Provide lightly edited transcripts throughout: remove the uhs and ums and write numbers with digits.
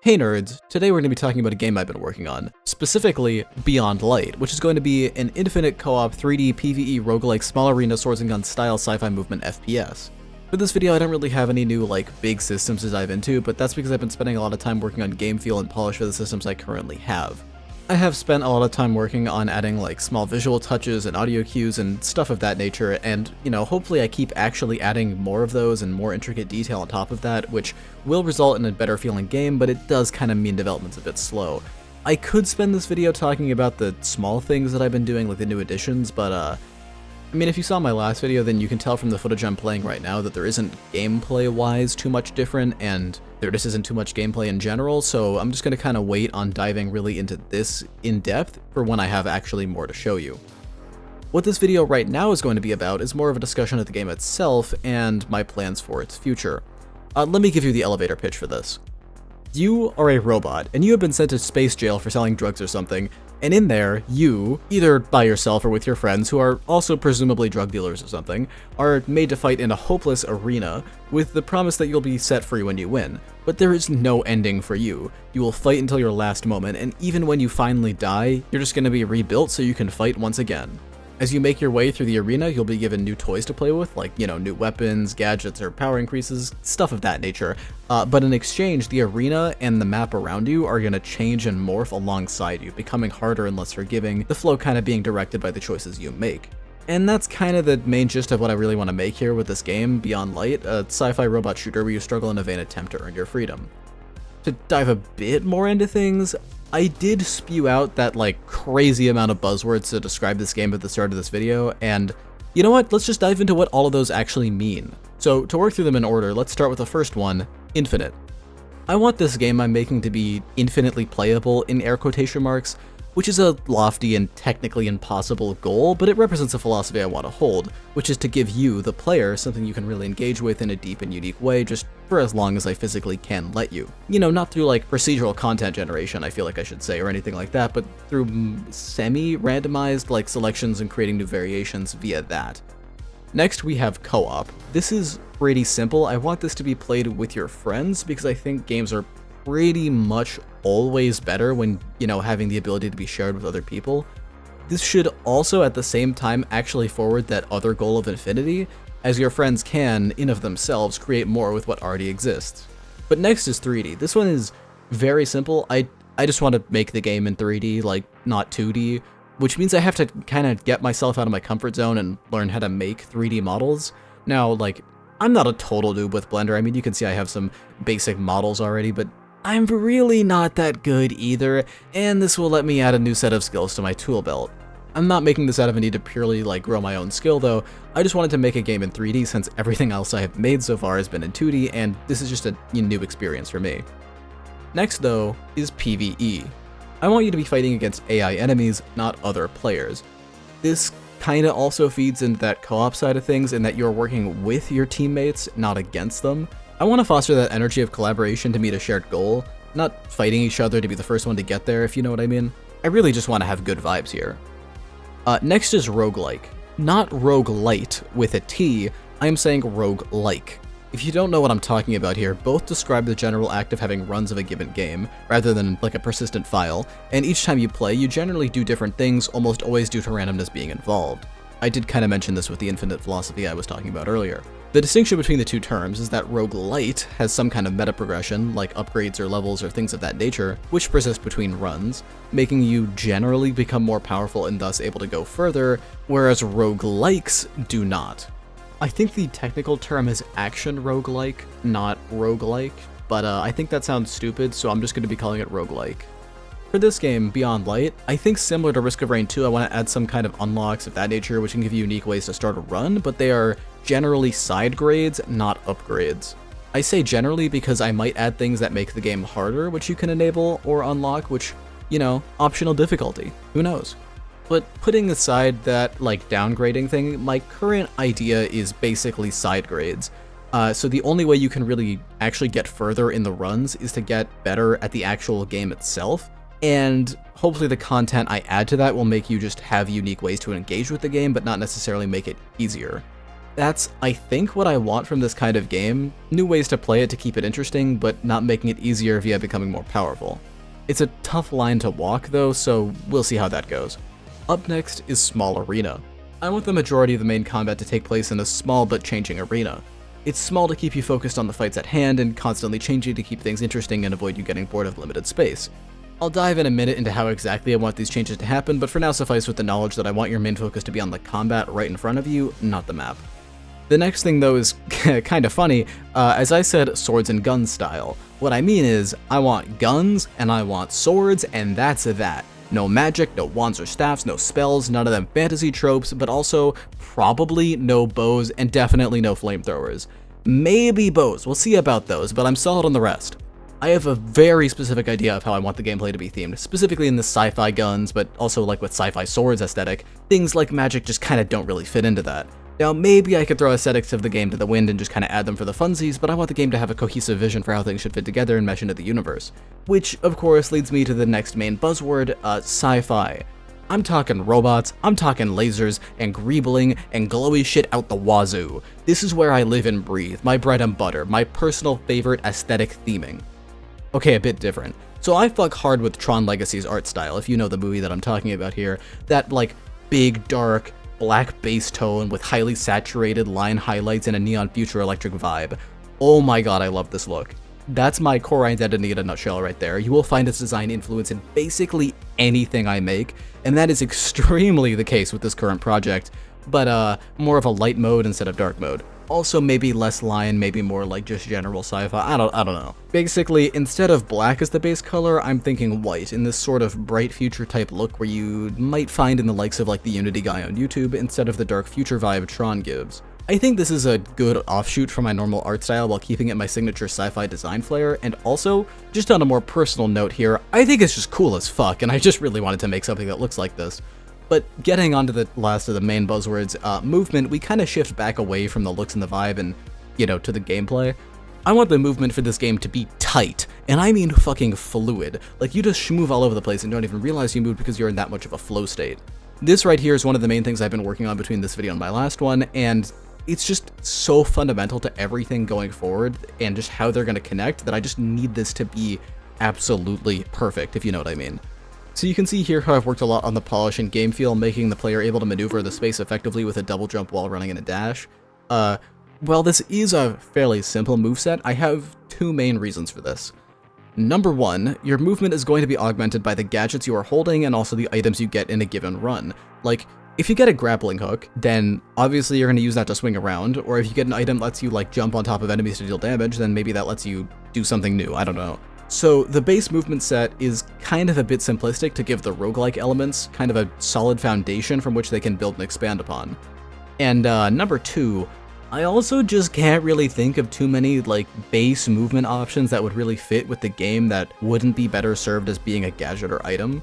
Hey nerds, today we're going to be talking about a game I've been working on, specifically Beyond Light, which is going to be an infinite co-op 3D PvE roguelike small arena swords and guns style sci-fi movement FPS. For this video I don't really have any new big systems to dive into, but that's because I've been spending a lot of time working on game feel and polish for the systems I currently have. I have spent a lot of time working on adding small visual touches and audio cues and stuff of that nature, and hopefully I keep actually adding more of those and more intricate detail on top of that, which will result in a better feeling game, but it does kind of mean development's a bit slow. I could spend this video talking about the small things that I've been doing, like the new additions, but if you saw my last video, then you can tell from the footage I'm playing right now that there isn't gameplay-wise too much different, and there just isn't too much gameplay in general, so I'm just going to kind of wait on diving really into this in depth for when I have actually more to show you. What this video right now is going to be about is more of a discussion of the game itself and my plans for its future. Let me give you the elevator pitch for this. You are a robot, and you have been sent to space jail for selling drugs or something, and in there, you, either by yourself or with your friends, who are also presumably drug dealers or something, are made to fight in a hopeless arena with the promise that you'll be set free when you win. But there is no ending for you. You will fight until your last moment, and even when you finally die, you're just going to be rebuilt so you can fight once again. As you make your way through the arena, you'll be given new toys to play with, new weapons, gadgets, or power increases, stuff of that nature. But in exchange, the arena and the map around you are going to change and morph alongside you, becoming harder and less forgiving, the flow kind of being directed by the choices you make. And that's kind of the main gist of what I really want to make here with this game, Beyond Light, a sci-fi robot shooter where you struggle in a vain attempt to earn your freedom. To dive a bit more into things, I did spew out that crazy amount of buzzwords to describe this game at the start of this video, and you know what, let's just dive into what all of those actually mean. So to work through them in order, let's start with the first one, infinite. I want this game I'm making to be infinitely playable in air quotation marks, which is a lofty and technically impossible goal, but it represents a philosophy I want to hold, which is to give you, the player, something you can really engage with in a deep and unique way, just for as long as I physically can let you. Not through procedural content generation, I feel like I should say, or anything like that, but through semi-randomized selections and creating new variations via that. Next, we have co-op. This is pretty simple. I want this to be played with your friends because I think games are pretty much always better when, having the ability to be shared with other people. This should also at the same time actually forward that other goal of infinity, as your friends can, in of themselves, create more with what already exists. But next is 3D. This one is very simple. I just want to make the game in 3D, not 2D, which means I have to kind of get myself out of my comfort zone and learn how to make 3D models. Now, I'm not a total noob with Blender. You can see I have some basic models already, but I'm really not that good either, and this will let me add a new set of skills to my tool belt. I'm not making this out of a need to purely grow my own skill though. I just wanted to make a game in 3D since everything else I have made so far has been in 2D, and this is just a new experience for me. Next though is PvE. I want you to be fighting against AI enemies, not other players. This kinda also feeds into that co-op side of things in that you're working with your teammates, not against them. I want to foster that energy of collaboration to meet a shared goal, not fighting each other to be the first one to get there, if you know what I mean. I really just want to have good vibes here. Next is roguelike. Not roguelite with a T, I am saying roguelike. If you don't know what I'm talking about here, both describe the general act of having runs of a given game, rather than a persistent file, and each time you play, you generally do different things, almost always due to randomness being involved. I did kind of mention this with the infinite philosophy I was talking about earlier. The distinction between the two terms is that roguelite has some kind of meta progression, like upgrades or levels or things of that nature, which persist between runs, making you generally become more powerful and thus able to go further, whereas roguelikes do not. I think the technical term is action roguelike, not roguelike, but I think that sounds stupid, so I'm just going to be calling it roguelike. For this game, Beyond Light, I think similar to Risk of Rain 2, I want to add some kind of unlocks of that nature which can give you unique ways to start a run, but they are generally side grades, not upgrades. I say generally because I might add things that make the game harder, which you can enable or unlock, which, optional difficulty, who knows. But putting aside that, downgrading thing, my current idea is basically side grades. So the only way you can really actually get further in the runs is to get better at the actual game itself, and hopefully the content I add to that will make you just have unique ways to engage with the game, but not necessarily make it easier. That's, I think, what I want from this kind of game. New ways to play it to keep it interesting, but not making it easier via becoming more powerful. It's a tough line to walk though, so we'll see how that goes. Up next is Small Arena. I want the majority of the main combat to take place in a small but changing arena. It's small to keep you focused on the fights at hand and constantly changing to keep things interesting and avoid you getting bored of limited space. I'll dive in a minute into how exactly I want these changes to happen, but for now suffice with the knowledge that I want your main focus to be on the combat right in front of you, not the map. The next thing though is kind of funny, as I said swords and guns style. What I mean is, I want guns and I want swords and that's that. No magic, no wands or staffs, no spells, none of them fantasy tropes, but also probably no bows and definitely no flamethrowers. Maybe bows, we'll see about those, but I'm solid on the rest. I have a very specific idea of how I want the gameplay to be themed, specifically in the sci-fi guns, but also like with sci-fi swords aesthetic. Things like magic just kind of don't really fit into that. Now maybe I could throw aesthetics of the game to the wind and just kind of add them for the funsies, but I want the game to have a cohesive vision for how things should fit together and mesh into the universe. Which, of course, leads me to the next main buzzword, sci-fi. I'm talking robots, I'm talking lasers, and greebling, and glowy shit out the wazoo. This is where I live and breathe, my bread and butter, my personal favorite aesthetic theming. Okay, a bit different. So I fuck hard with Tron Legacy's art style, if you know the movie that I'm talking about here. That, like, big, dark, black base tone with highly saturated line highlights and a neon future electric vibe. Oh my god, I love this look. That's my core identity in a nutshell right there. You will find its design influence in basically anything I make, and that is extremely the case with this current project, but more of a light mode instead of dark mode. Also maybe less line, maybe more like just general sci-fi, I don't know. Basically, instead of black as the base color, I'm thinking white in this sort of bright future type look where you might find in the likes of like the Unity guy on YouTube instead of the dark future vibe Tron gives. I think this is a good offshoot from my normal art style while keeping it my signature sci-fi design flair, and also, just on a more personal note here, I think it's just cool as fuck and I just really wanted to make something that looks like this. But getting onto the last of the main buzzwords, movement, we kind of shift back away from the looks and the vibe and, you know, to the gameplay. I want the movement for this game to be tight, and I mean fucking fluid. Like, you just move all over the place and don't even realize you moved because you're in that much of a flow state. This right here is one of the main things I've been working on between this video and my last one, and it's just so fundamental to everything going forward and just how they're going to connect that I just need this to be absolutely perfect, if you know what I mean. So you can see here how I've worked a lot on the polish and game feel, making the player able to maneuver the space effectively with a double jump while running in a dash. While this is a fairly simple moveset, I have two main reasons for this. Number one, your movement is going to be augmented by the gadgets you are holding and also the items you get in a given run. Like, if you get a grappling hook, then obviously you're going to use that to swing around, or if you get an item that lets you like jump on top of enemies to deal damage, then maybe that lets you do something new, I don't know. So the base movement set is kind of a bit simplistic to give the roguelike elements kind of a solid foundation from which they can build and expand upon. And number two, I also just can't really think of too many like base movement options that would really fit with the game that wouldn't be better served as being a gadget or item.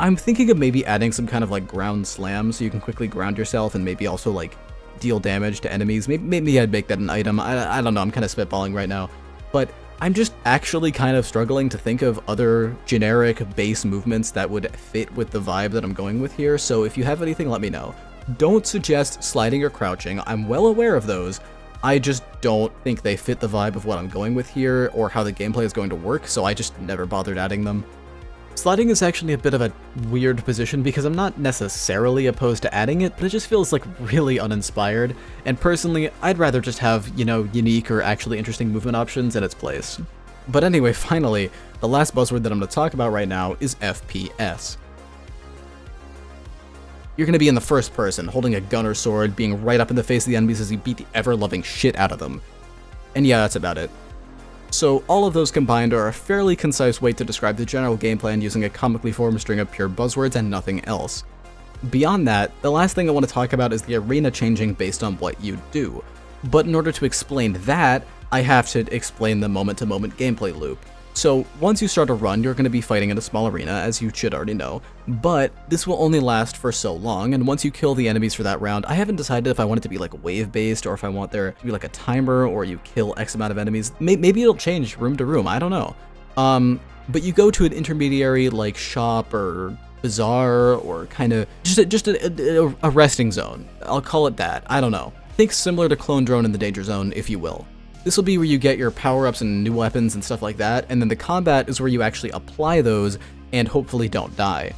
I'm thinking of maybe adding some kind of like ground slam so you can quickly ground yourself and maybe also like deal damage to enemies. Maybe I'd make that an item. I don't know, I'm kind of spitballing right now. But I'm just actually kind of struggling to think of other generic base movements that would fit with the vibe that I'm going with here, so if you have anything, let me know. Don't suggest sliding or crouching, I'm well aware of those. I just don't think they fit the vibe of what I'm going with here, or how the gameplay is going to work, so I just never bothered adding them. Sliding is actually a bit of a weird position because I'm not necessarily opposed to adding it, but it just feels like really uninspired, and personally, I'd rather just have, you know, unique or actually interesting movement options in its place. But anyway, finally, the last buzzword that I'm going to talk about right now is FPS. You're going to be in the first person, holding a gun or sword, being right up in the face of the enemies as you beat the ever-loving shit out of them. And yeah, that's about it. So all of those combined are a fairly concise way to describe the general game plan using a comically formed string of pure buzzwords and nothing else. Beyond that, the last thing I want to talk about is the arena changing based on what you do. But in order to explain that, I have to explain the moment-to-moment gameplay loop. So once you start a run, you're going to be fighting in a small arena, as you should already know, but this will only last for so long, and once you kill the enemies for that round, I haven't decided if I want it to be like wave-based, or if I want there to be like a timer, or you kill X amount of enemies. Maybe it'll change room to room, I don't know. But you go to an intermediary like shop or bazaar, or kind of just a resting zone. I'll call it that, I don't know. Think similar to Clone Drone in the Danger Zone, if you will. This will be where you get your power-ups and new weapons and stuff like that, and then the combat is where you actually apply those and hopefully don't die.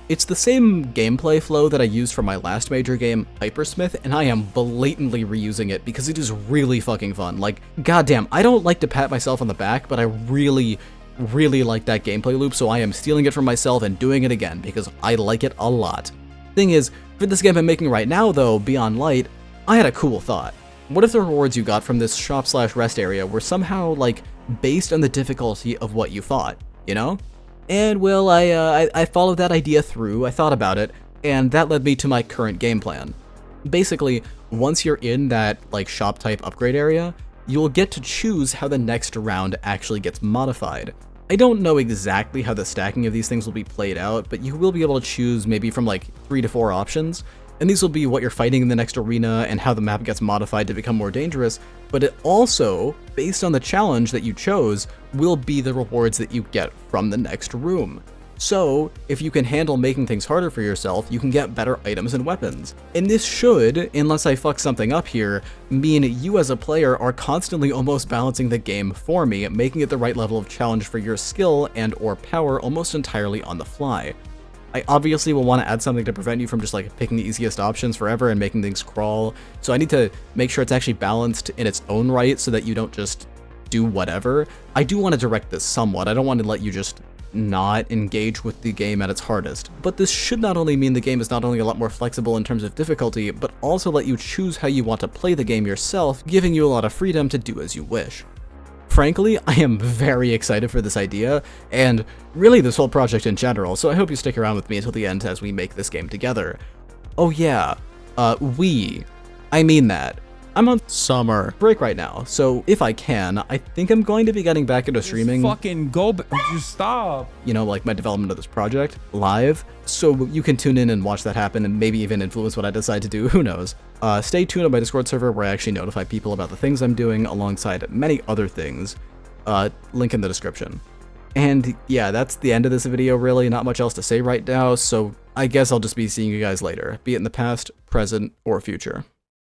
It's the same gameplay flow that I used for my last major game, Hypersmith, and I am blatantly reusing it because it is really fucking fun. Like, goddamn, I don't like to pat myself on the back, but I really like that gameplay loop, so I am stealing it from myself and doing it again because I like it a lot. Thing is, for this game I'm making right now though, Beyond Light, I had a cool thought. What if the rewards you got from this shop/rest area were somehow, like, based on the difficulty of what you fought, you know? And, well, I followed that idea through, I thought about it, and that led me to my current game plan. Basically, once you're in that, like, shop-type upgrade area, you'll get to choose how the next round actually gets modified. I don't know exactly how the stacking of these things will be played out, but you will be able to choose maybe from, like, 3 to 4 options, and these will be what you're fighting in the next arena and how the map gets modified to become more dangerous, but it also, based on the challenge that you chose, will be the rewards that you get from the next room. So, if you can handle making things harder for yourself, you can get better items and weapons. And this should, unless I fuck something up here, mean you as a player are constantly almost balancing the game for me, making it the right level of challenge for your skill and or power almost entirely on the fly. I obviously will want to add something to prevent you from just like picking the easiest options forever and making things crawl, so I need to make sure it's actually balanced in its own right so that you don't just do whatever. I do want to direct this somewhat. I don't want to let you just not engage with the game at its hardest, but this should not only mean the game is not only a lot more flexible in terms of difficulty, but also let you choose how you want to play the game yourself, giving you a lot of freedom to do as you wish. Frankly, I am very excited for this idea, and really this whole project in general, so I hope you stick around with me until the end as we make this game together. Oh yeah, I mean that. I'm on summer break right now, so if I can, I think I'm going to be getting back into streaming. Just stop. You know, like my development of this project live, so you can tune in and watch that happen and maybe even influence what I decide to do, who knows. Stay tuned on my Discord server where I actually notify people about the things I'm doing alongside many other things. Link in the description. And yeah, that's the end of this video really, not much else to say right now, so I guess I'll just be seeing you guys later, be it in the past, present, or future.